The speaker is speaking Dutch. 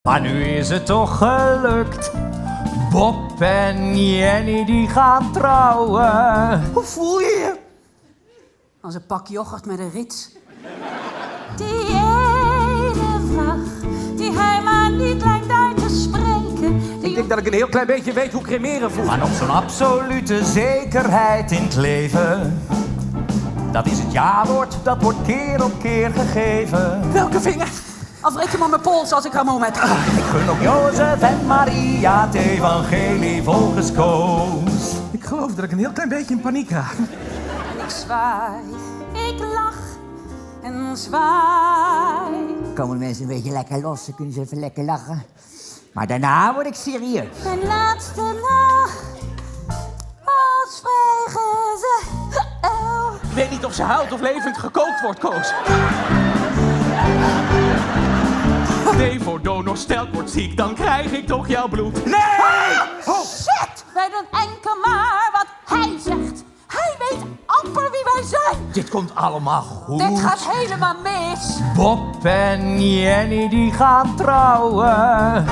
Maar nu is het toch gelukt. Bob en Jenny die gaan trouwen. Hoe voel je je? Als een pak yoghurt met een rits. Die ene vraag die hij maar niet lijkt uit te spreken. Ik denk dat ik een heel klein beetje weet hoe cremeren voelt. Maar nog zo'n absolute zekerheid in het leven. Dat is het ja-woord, dat wordt keer op keer gegeven. Welke vinger? Of ik hem op mijn pols als ik haar moment. Ik gun ook Jozef en Maria het evangelie volgens Koos. Ik geloof dat ik een heel klein beetje in paniek raak. Ik zwaai, ik lach en zwaai. Komen de mensen een beetje lekker los, dan kunnen ze even lekker lachen. Maar daarna word ik serieus. Mijn laatste nacht als vrijgezel. Ik weet niet of ze huilt of levend gekookt wordt, Koos. Nee, voor donor stelt wordt ziek, dan krijg ik toch jouw bloed. Nee! Oh. Shit! Wij doen enkel maar wat hij zegt. Hij weet amper wie wij zijn. Dit komt allemaal goed. Dit gaat helemaal mis. Bob en Jenny die gaan trouwen.